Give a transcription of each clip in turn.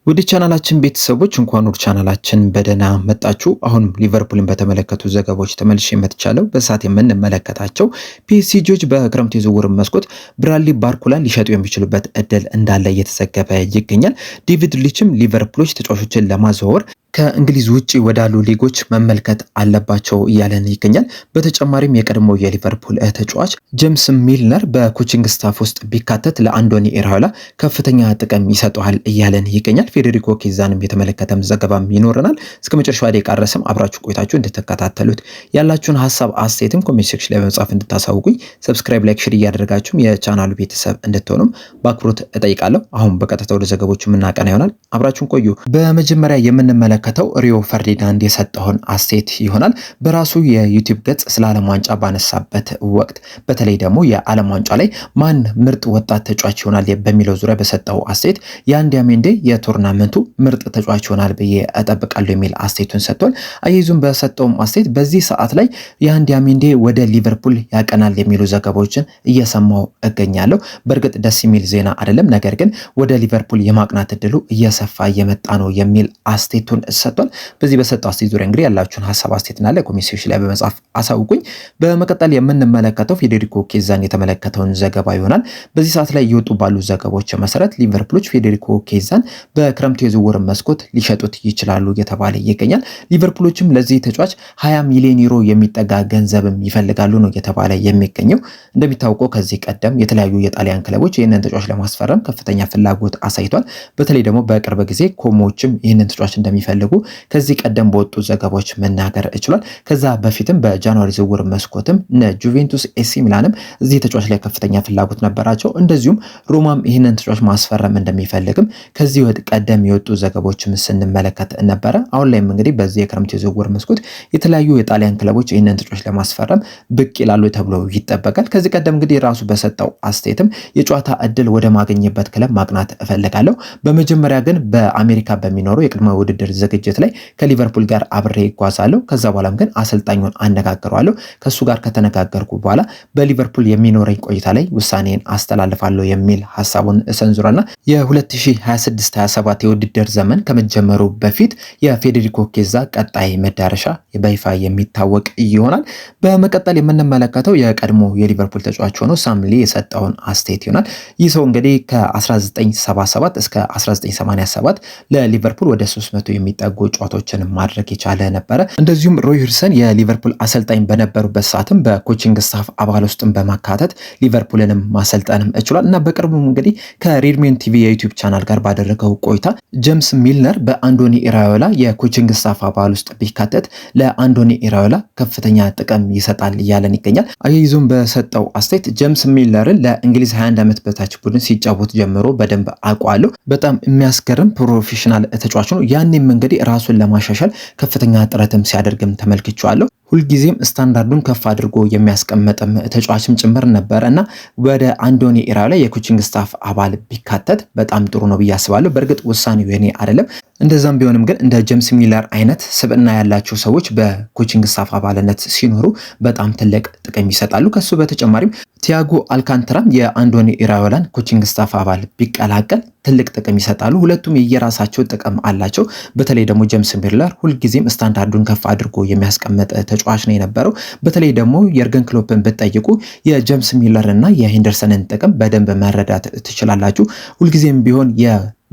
ወደ ቻናላችን ቤተሰቦች እንኳን ወደ ቻናላችን በደህና መጣችሁ። አሁን ሊቨርፑልን በተመለከቱ ዘገባዎች ተመልሼ መጥቻለሁ። በሰዓት የምንመለከታቸው ፒኤስጂዎች በክረምቱ የዝውውር መስኮት ብራድሊ ባርኮላን ሊሸጡ የሚችሉበት እድል እንዳለ እየተዘገበ ይገኛል። ዴቪድ ሊችም ሊቨርፑሎች ተጫዋቾችን ለማዘዋወር ከእንግሊዝ ውጪ ወዳሉ ሊጎች መመልከት አለባቸው እያለን ይገኛል። በተጨማሪም የቀድሞ የሊቨርፑል ተጫዋች ጄምስ ሚልነር በኮቺንግ ስታፍ ውስጥ ቢካተት ለአንዶኒ ኢራዮላ ከፍተኛ ጥቅም ይሰጠዋል እያለን ይገኛል። ፌዴሪኮ ኬዛንም የተመለከተም ዘገባም ይኖረናል። እስከ መጨረሻው ደቂቃ ድረስም አብራችሁ ቆይታችሁ እንድትከታተሉት ያላችሁን ሀሳብ አስተያየትም ኮሜንት ሴክሽን ላይ በመጻፍ እንድታሳውቁኝ፣ ሰብስክራይብ፣ ላይክ፣ ሼር እያደረጋችሁም የቻናሉ ቤተሰብ እንድትሆኑም በአክብሮት እጠይቃለሁ። አሁን በቀጥታ ወደ ዘገቦቹ የምናቀና ይሆናል። አብራችሁን ቆዩ። በመጀመሪያ የምንመለከተው ሪዮ ፈርዲናንድ የሰጠውን አስተያየት ይሆናል። በራሱ የዩቲዩብ ገጽ ስለ ዓለም ዋንጫ ባነሳበት ወቅት በተለይ ደግሞ የዓለም ዋንጫ ላይ ማን ምርጥ ወጣት ተጫዋች ይሆናል በሚለው ዙሪያ በሰጠው አስተያየት የአንድ ያሜንዴ የቶርናመንቱ ምርጥ ተጫዋች ይሆናል ብዬ እጠብቃለሁ የሚል አስተያየቱን ሰጥቷል። አያይዙም በሰጠውም አስተያየት በዚህ ሰዓት ላይ የአንድ ያሜንዴ ወደ ሊቨርፑል ያቀናል የሚሉ ዘገባዎችን እየሰማው እገኛለሁ። በእርግጥ ደስ የሚል ዜና አይደለም፣ ነገር ግን ወደ ሊቨርፑል የማቅናት እድሉ እየሰፋ እየመጣ ነው የሚል አስተያየቱን ሰጥቷል። በዚህ በሰጠው አስተያየት ዙሪያ እንግዲህ ያላችሁን ሀሳብ አስተያየትና ለኮሜንት ሴክሽን ላይ በመጻፍ አሳውቁኝ። በመቀጠል የምንመለከተው ፌዴሪኮ ኬዛን የተመለከተውን ዘገባ ይሆናል። በዚህ ሰዓት ላይ እየወጡ ባሉ ዘገባዎች መሰረት ሊቨርፑሎች ፌዴሪኮ ኬዛን በክረምቱ የዝውውር መስኮት ሊሸጡት ይችላሉ እየተባለ ይገኛል። ሊቨርፑሎችም ለዚህ ተጫዋች 20 ሚሊዮን ዩሮ የሚጠጋ ገንዘብም ይፈልጋሉ ነው እየተባለ የሚገኘው። እንደሚታወቀው ከዚህ ቀደም የተለያዩ የጣሊያን ክለቦች ይህንን ተጫዋች ለማስፈረም ከፍተኛ ፍላጎት አሳይቷል። በተለይ ደግሞ በቅርብ ጊዜ ኮሞዎችም ይህንን ተጫዋች እንደሚፈልጉ ከዚህ ቀደም በወጡ ዘገባዎች መናገር ይችላል። ከዛ በፊትም በጃንዋሪ ዝውውር መስኮትም ጁቬንቱስ፣ ኤሲ ሚላንም እዚህ ተጫዋች ላይ ከፍተኛ ፍላጎት ነበራቸው። እንደዚሁም ሮማም ይህንን ተጫዋች ማስፈረም እንደሚፈልግም ከዚህ ቀደም የወጡ ዘገባዎችም ስንመለከት ነበረ። አሁን ላይም እንግዲህ በዚህ የክረምት የዝውውር መስኮት የተለያዩ የጣሊያን ክለቦች ይህንን ተጫዋች ለማስፈረም ብቅ ይላሉ ተብሎ ይጠበቃል። ከዚህ ቀደም እንግዲህ ራሱ በሰጠው አስተያየትም የጨዋታ እድል ወደ ማግኘበት ክለብ ማቅናት እፈልጋለሁ። በመጀመሪያ ግን በአሜሪካ በሚኖረው የቅድመ ውድድር ዝግጅት ላይ ከሊቨርፑል ጋር አብሬ ይጓዛለሁ። ከዛ በኋላም ግን አሰልጣኙን አነጋግረዋለሁ። ከሱ ጋር ከተነጋገርኩ በኋላ በሊቨርፑል የሚኖረኝ ቆይታ ላይ ውሳኔን አስተላልፋለሁ የሚል ሀሳቡን ሰንዝሯልና የ2026/27 የውድድር ዘመን ከመጀመሩ በፊት የፌዴሪኮ ኬዛ ቀጣይ መዳረሻ በይፋ የሚታወቅ ይሆናል። በመቀጠል የምንመለከተው የቀድሞ የሊቨርፑል ተጫዋች ሆኖ ሳምሊ የሰጠውን አስተያየት ይሆናል። ይህ ሰው እንግዲህ ከ1977 እስከ 1987 ለሊቨርፑል ወደ 300 የሚጠጉ ጨዋታዎችን ማድረግ የቻለ ነበረ። እንደዚሁም ሮይ ሂድሰን የሊቨርፑል አሰልጣኝ በነበሩበት ሰዓትም በኮቺንግ ስታፍ አባል ውስጥም በማካተት ሊቨርፑልንም ማሰልጠንም ችሏል እና በቅርቡ እንግዲህ ከሬድሜን ቲቪ የዩቲዩብ ቻናል ጋር ባደረገው ቆይታ ጄምስ ሚልነር በአንዶኒ ኢራዮላ የኮቺንግ ስታፍ አባል ውስጥ ቢካተት ለአንዶኒ ኢራዮላ ከፍተኛ ጥቅም ይሰጣል እያለን ይገኛል። አያይዞም በሰጠው አስተያየት ጄምስ ሚልነርን ለእንግሊዝ 21 ዓመት በታች ቡድን ሲጫወት ጀምሮ በደንብ አውቀዋለሁ። በጣም የሚያስገርም ፕሮፌሽናል ተጫዋች ነው። ያኔም እንግዲህ ራሱን ለማሻሻል ከፍተኛ ጥረትም ሲያደርግም ተመልክቼዋለሁ። ሁልጊዜም ስታንዳርዱን ከፍ አድርጎ የሚያስቀምጥም ተጫዋችም ጭምር ነበረ እና ወደ አንዶኒ ኢራዮላ የኮቺንግ ስታፍ አባል ቢካተት በጣም ጥሩ ነው ብዬ አስባለሁ። በእርግጥ ውሳኔው የኔ አይደለም። እንደዛም ቢሆንም ግን እንደ ጄምስ ሚለር አይነት ስብዕና ያላቸው ሰዎች በኮቺንግ ስታፍ አባልነት ሲኖሩ በጣም ትልቅ ጥቅም ይሰጣሉ። ከሱ በተጨማሪም ቲያጎ አልካንተራም የአንዶኒ ኢራዮላን ኮቺንግ ስታፍ አባል ቢቀላቀል ትልቅ ጥቅም ይሰጣሉ። ሁለቱም የየራሳቸው ጥቅም አላቸው። በተለይ ደግሞ ጄምስ ሚለር ሁልጊዜም ስታንዳርዱን ከፍ አድርጎ የሚያስቀምጥ ተጫዋች ነው የነበረው። በተለይ ደግሞ የርገን ክሎፕን ብትጠይቁ የጄምስ ሚለር እና የሄንደርሰንን ጥቅም በደንብ መረዳት ትችላላችሁ። ሁልጊዜም ቢሆን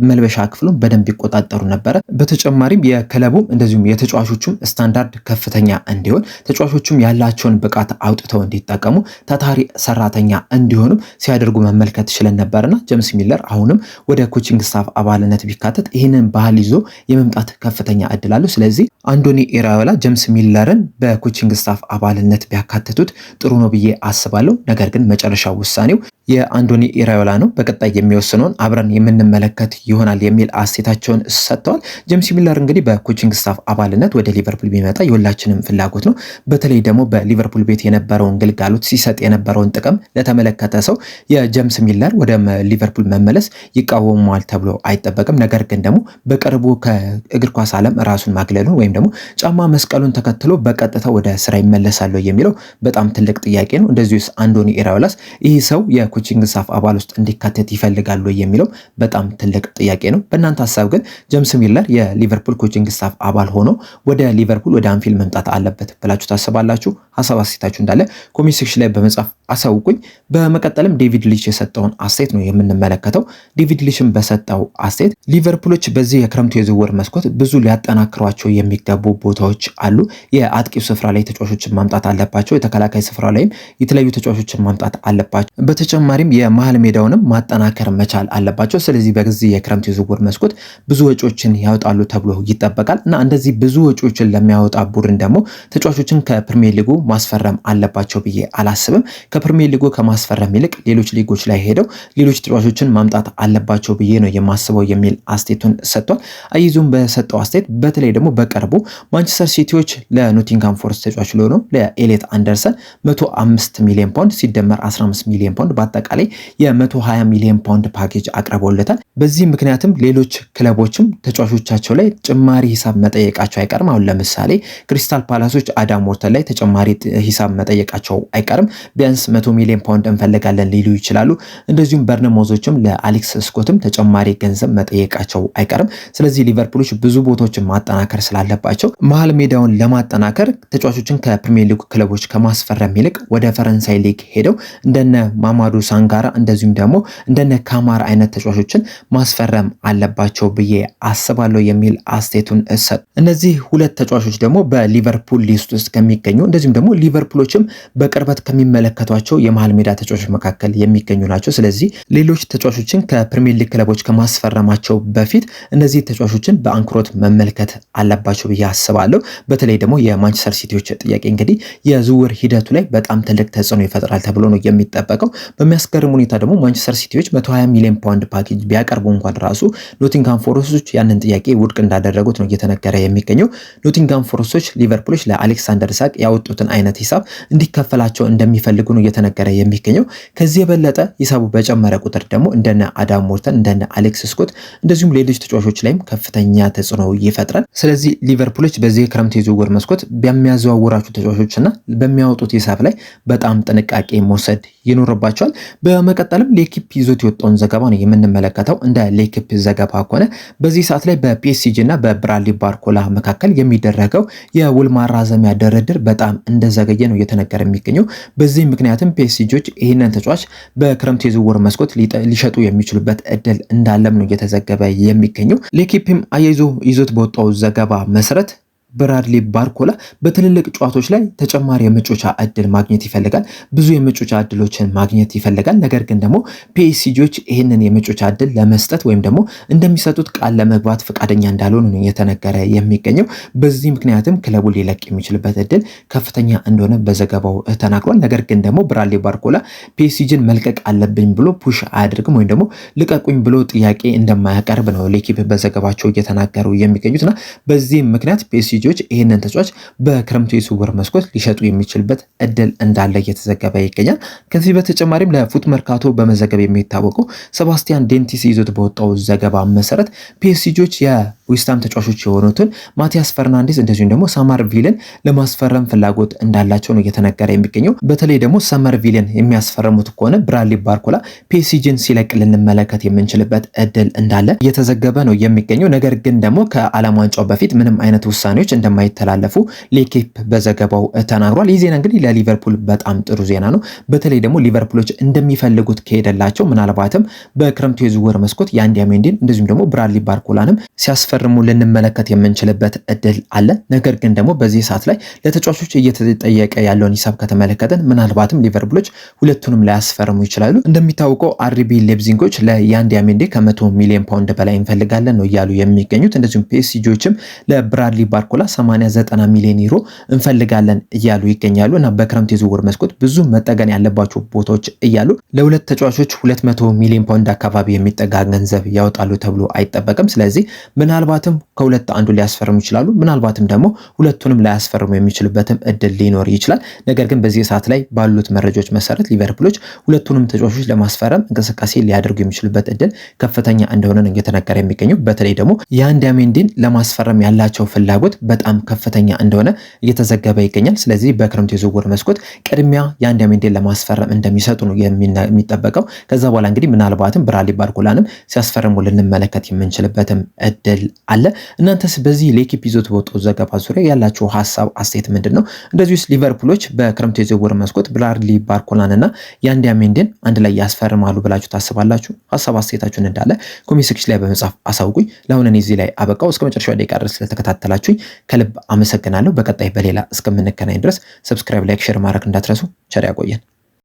መልበሻ ክፍሉን በደንብ ይቆጣጠሩ ነበረ። በተጨማሪም የክለቡም እንደዚሁም የተጫዋቾቹም ስታንዳርድ ከፍተኛ እንዲሆን ተጫዋቾቹም ያላቸውን ብቃት አውጥተው እንዲጠቀሙ ታታሪ ሰራተኛ እንዲሆኑም ሲያደርጉ መመልከት ችለን ነበርና ጄምስ ሚለር አሁንም ወደ ኮቺንግ ስታፍ አባልነት ቢካተት ይህንን ባህል ይዞ የመምጣት ከፍተኛ እድል አለው። ስለዚህ አንዶኒ ኢራዮላ ጄምስ ሚለርን በኮቺንግ ስታፍ አባልነት ቢያካትቱት ጥሩ ነው ብዬ አስባለሁ። ነገር ግን መጨረሻው ውሳኔው የአንዶኒ ኢራዮላ ነው። በቀጣይ የሚወስነውን አብረን የምንመለከት ይሆናል የሚል አስተያየታቸውን ሰጥተዋል። ጄምስ ሚለር እንግዲህ በኮቺንግ ስታፍ አባልነት ወደ ሊቨርፑል ቢመጣ የሁላችንም ፍላጎት ነው። በተለይ ደግሞ በሊቨርፑል ቤት የነበረውን ግልጋሎት ሲሰጥ የነበረውን ጥቅም ለተመለከተ ሰው የጄምስ ሚለር ወደ ሊቨርፑል መመለስ ይቃወመዋል ተብሎ አይጠበቅም። ነገር ግን ደግሞ በቅርቡ ከእግር ኳስ ዓለም ራሱን ማግለሉን ወይም ደግሞ ጫማ መስቀሉን ተከትሎ በቀጥታ ወደ ስራ ይመለሳሉ የሚለው በጣም ትልቅ ጥያቄ ነው። እንደዚሁስ አንዶኒ ኢራዮላስ ይህ ሰው ኮቺንግ ስታፍ አባል ውስጥ እንዲካተት ይፈልጋሉ የሚለው በጣም ትልቅ ጥያቄ ነው። በእናንተ ሀሳብ ግን ጄምስ ሚለር የሊቨርፑል ኮቺንግ ስታፍ አባል ሆኖ ወደ ሊቨርፑል ወደ አንፊልድ መምጣት አለበት ብላችሁ ታስባላችሁ? ሀሳብ አስተያየታችሁ እንዳለ ኮሜንት ሴክሽን ላይ በመጻፍ አሳውቁኝ። በመቀጠልም ዴቪድ ሊች የሰጠውን አስተያየት ነው የምንመለከተው። ዴቪድ ሊችም በሰጠው አስተያየት ሊቨርፑሎች በዚህ የክረምቱ የዝውውር መስኮት ብዙ ሊያጠናክሯቸው የሚገቡ ቦታዎች አሉ። የአጥቂው ስፍራ ላይ ተጫዋቾችን ማምጣት አለባቸው። የተከላካይ ስፍራ ላይም የተለያዩ ተጫዋቾችን ማምጣት አለባቸው። በተጨማሪም የመሃል ሜዳውንም ማጠናከር መቻል አለባቸው። ስለዚህ በዚህ የክረምቱ የዝውውር መስኮት ብዙ ወጪዎችን ያወጣሉ ተብሎ ይጠበቃል እና እንደዚህ ብዙ ወጪዎችን ለሚያወጣ ቡድን ደግሞ ተጫዋቾችን ከፕሪሚየር ሊጉ ማስፈረም አለባቸው ብዬ አላስብም። ከፕሪሚየር ሊጉ ከማስፈረም ይልቅ ሌሎች ሊጎች ላይ ሄደው ሌሎች ተጫዋቾችን ማምጣት አለባቸው ብዬ ነው የማስበው የሚል አስተያየቱን ሰጥቷል። አይዞም በሰጠው አስተያየት በተለይ ደግሞ በቅርቡ ማንቸስተር ሲቲዎች ለኖቲንግሃም ፎረስት ተጫዋች ለሆነው ለኤሌት አንደርሰን 105 ሚሊዮን ፓውንድ ሲደመር 15 ሚሊዮን ፓውንድ በአጠቃላይ የ120 ሚሊዮን ፓውንድ ፓኬጅ አቅርቦለታል። በዚህ ምክንያትም ሌሎች ክለቦችም ተጫዋቾቻቸው ላይ ጭማሪ ሂሳብ መጠየቃቸው አይቀርም። አሁን ለምሳሌ ክሪስታል ፓላሶች አዳም ዎርተን ላይ ተጨማሪ ሂሳብ መጠየቃቸው አይቀርም። ቢያንስ 100 ሚሊዮን ፓውንድ እንፈልጋለን ሊሉ ይችላሉ። እንደዚሁም በርነሞዞችም ለአሌክስ ስኮትም ተጨማሪ ገንዘብ መጠየቃቸው አይቀርም። ስለዚህ ሊቨርፑሎች ብዙ ቦታዎችን ማጠናከር ስላለባቸው መሃል ሜዳውን ለማጠናከር ተጫዋቾችን ከፕሪሚየር ሊግ ክለቦች ከማስፈረም ይልቅ ወደ ፈረንሳይ ሊግ ሄደው እንደነ ማማዱ ሳንጋራ እንደዚሁም ደግሞ እንደነ ካማራ አይነት ተጫዋቾችን ማስፈረም አለባቸው ብዬ አስባለሁ የሚል አስተያየቱን እሰጥ። እነዚህ ሁለት ተጫዋቾች ደግሞ በሊቨርፑል ሊስት ውስጥ ከሚገኙ እንደዚሁም ደግሞ ሊቨርፑሎችም በቅርበት ከሚመለከቷቸው የመሃል ሜዳ ተጫዋቾች መካከል የሚገኙ ናቸው። ስለዚህ ሌሎች ተጫዋቾችን ከፕሪሚየር ሊግ ክለቦች ከማስፈረማቸው በፊት እነዚህ ተጫዋቾችን በአንክሮት መመልከት አለባቸው ብዬ አስባለሁ። በተለይ ደግሞ የማንቸስተር ሲቲዎች ጥያቄ እንግዲህ የዝውውር ሂደቱ ላይ በጣም ትልቅ ተጽዕኖ ይፈጥራል ተብሎ ነው የሚጠበቀው። በሚያስገርም ሁኔታ ደግሞ ማንቸስተር ሲቲዎች 120 ሚሊዮን ፓውንድ ፓኬጅ ቢያቀርቡ እንኳን ራሱ ኖቲንግሃም ፎረስቶች ያንን ጥያቄ ውድቅ እንዳደረጉት ነው እየተነገረ የሚገኘው። ኖቲንግሃም ፎረስቶች ሊቨርፑሎች ለአሌክሳንደር ኢሳክ ያወጡትን አይነት ሂሳብ እንዲከፈላቸው እንደሚፈልጉ ነው እየተነገረ የሚገኘው። ከዚህ የበለጠ ሂሳቡ በጨመረ ቁጥር ደግሞ እንደነ አዳም ዎርተን እንደነ አሌክስ ስኮት እንደዚሁም ሌሎች ተጫዋቾች ላይም ከፍተኛ ተጽዕኖ ይፈጥራል። ስለዚህ ሊቨርፑሎች በዚህ የክረምት የዝውውር መስኮት በሚያዘዋውራቸው ተጫዋቾችና በሚያወጡት ሂሳብ ላይ በጣም ጥንቃቄ መውሰድ ይኖርባቸዋል። በመቀጠልም ሌኪፕ ይዞት የወጣውን ዘገባ ነው የምንመለከተው። እንደ ሌኪፕ ዘገባ ከሆነ በዚህ ሰዓት ላይ በፒኤስጂ እና በብራድሊ ባርኮላ መካከል የሚደረገው የውል ማራዘሚያ ድርድር በጣም እንደዘገየ ነው እየተነገረ የሚገኘው። በዚህ ምክንያትም ፒኤስጂዎች ይህንን ተጫዋች በክረምት የዝውውር መስኮት ሊሸጡ የሚችሉበት እድል እንዳለም ነው እየተዘገበ የሚገኘው። ሌኪፕም አያይዞ ይዞት በወጣው ዘገባ መሰረት ብራድሊ ባርኮላ በትልልቅ ጨዋታዎች ላይ ተጨማሪ የመጮቻ እድል ማግኘት ይፈልጋል። ብዙ የመጮቻ እድሎችን ማግኘት ይፈልጋል። ነገር ግን ደግሞ ፒኤስጂዎች ይህንን የመጮቻ እድል ለመስጠት ወይም ደግሞ እንደሚሰጡት ቃል ለመግባት ፈቃደኛ እንዳልሆኑ ነው የተነገረ የሚገኘው። በዚህ ምክንያትም ክለቡ ሊለቅ የሚችልበት እድል ከፍተኛ እንደሆነ በዘገባው ተናግሯል። ነገር ግን ደግሞ ብራድሊ ባርኮላ ፒኤስጂን መልቀቅ አለብኝ ብሎ ፑሽ አያደርግም ወይም ደግሞ ልቀቁኝ ብሎ ጥያቄ እንደማያቀርብ ነው ሌኪፕ በዘገባቸው እየተናገሩ የሚገኙትና በዚህ ምክንያት ፒኤስጂ ይህንን ተጫዋች በክረምቱ የዝውውር መስኮት ሊሸጡ የሚችልበት እድል እንዳለ እየተዘገበ ይገኛል። ከዚህ በተጨማሪም ለፉት መርካቶ በመዘገብ የሚታወቀው ሰባስቲያን ዴንቲስ ይዞት በወጣው ዘገባ መሰረት ፒኤስጂዎች የዌስትሃም ተጫዋቾች የሆኑትን ማቲያስ ፈርናንዴስ እንደዚሁም ደግሞ ሰመርቪልን ለማስፈረም ፍላጎት እንዳላቸው ነው እየተነገረ የሚገኘው። በተለይ ደግሞ ሰመርቪልን የሚያስፈረሙት ከሆነ ብራድሊ ባርኮላ ፒኤስጂን ሲለቅ ልንመለከት የምንችልበት እድል እንዳለ እየተዘገበ ነው የሚገኘው። ነገር ግን ደግሞ ከዓለም ዋንጫው በፊት ምንም አይነት ውሳኔዎች እንደማይተላለፉ ሌኪፕ በዘገባው ተናግሯል። ይህ ዜና እንግዲህ ለሊቨርፑል በጣም ጥሩ ዜና ነው። በተለይ ደግሞ ሊቨርፑሎች እንደሚፈልጉት ከሄደላቸው ምናልባትም በክረምቱ የዝውውር መስኮት የአንዲያ ሜንዲን እንደዚሁም ደግሞ ብራድሊ ባርኮላንም ሲያስፈርሙ ልንመለከት የምንችልበት እድል አለ። ነገር ግን ደግሞ በዚህ ሰዓት ላይ ለተጫዋቾች እየተጠየቀ ያለውን ሂሳብ ከተመለከተን ምናልባትም ሊቨርፑሎች ሁለቱንም ላያስፈርሙ ይችላሉ። እንደሚታወቀው አርቢ ሌፕዚንጎች ለአንዲያ ሜንዲ ከ100 ሚሊዮን ፓውንድ በላይ እንፈልጋለን ነው እያሉ የሚገኙት። እንደዚሁም ፒኤስጂዎችም ለብራድሊ ባርኮላ 80-90 ሚሊዮን ዩሮ እንፈልጋለን እያሉ ይገኛሉ እና በክረምት የዝውውር መስኮት ብዙ መጠገን ያለባቸው ቦታዎች እያሉ ለሁለት ተጫዋቾች 200 ሚሊዮን ፓውንድ አካባቢ የሚጠጋ ገንዘብ ያወጣሉ ተብሎ አይጠበቅም። ስለዚህ ምናልባት ምናልባትም ከሁለት አንዱ ሊያስፈርሙ ይችላሉ። ምናልባትም ደግሞ ሁለቱንም ላያስፈርሙ የሚችልበትም እድል ሊኖር ይችላል። ነገር ግን በዚህ ሰዓት ላይ ባሉት መረጃዎች መሰረት ሊቨርፑሎች ሁለቱንም ተጫዋቾች ለማስፈረም እንቅስቃሴ ሊያደርጉ የሚችሉበት እድል ከፍተኛ እንደሆነ ነው እየተነገረ የሚገኘው። በተለይ ደግሞ ያን ዳሜንዲን ለማስፈረም ያላቸው ፍላጎት በጣም ከፍተኛ እንደሆነ እየተዘገበ ይገኛል። ስለዚህ በክረምቱ የዝውውር መስኮት ቅድሚያ ያን ዳሜንዲን ለማስፈረም እንደሚሰጡ ነው የሚጠበቀው። ከዛ በኋላ እንግዲህ ምናልባትም ብራድሊ ባርኮላንም ሲያስፈርሙ ልንመለከት የምንችልበትም እድል አለ። እናንተስ በዚህ ለኢኪፕ ይዞት በወጣው ዘገባ ዙሪያ ያላችሁ ሀሳብ አስተያየት ምንድን ነው? እንደዚሁስ ሊቨርፑሎች በክረምቱ የዝውውር መስኮት ብራድሊ ባርኮላን እና ያን ዳሜንዲን አንድ ላይ ያስፈርማሉ ብላችሁ ታስባላችሁ? ሀሳብ አስተያየታችሁን እንዳለ ኮሜንት ሴክሽን ላይ በመጻፍ አሳውቁኝ። ለአሁን እኔ እዚህ ላይ አበቃው። እስከ መጨረሻው ደቂቃ ድረስ ስለተከታተላችሁኝ ከልብ አመሰግናለሁ። በቀጣይ በሌላ እስከምንገናኝ ድረስ ሰብስክራይብ፣ ላይክ፣ ሼር ማድረግ እንዳትረሱ። ቸር ያቆየን።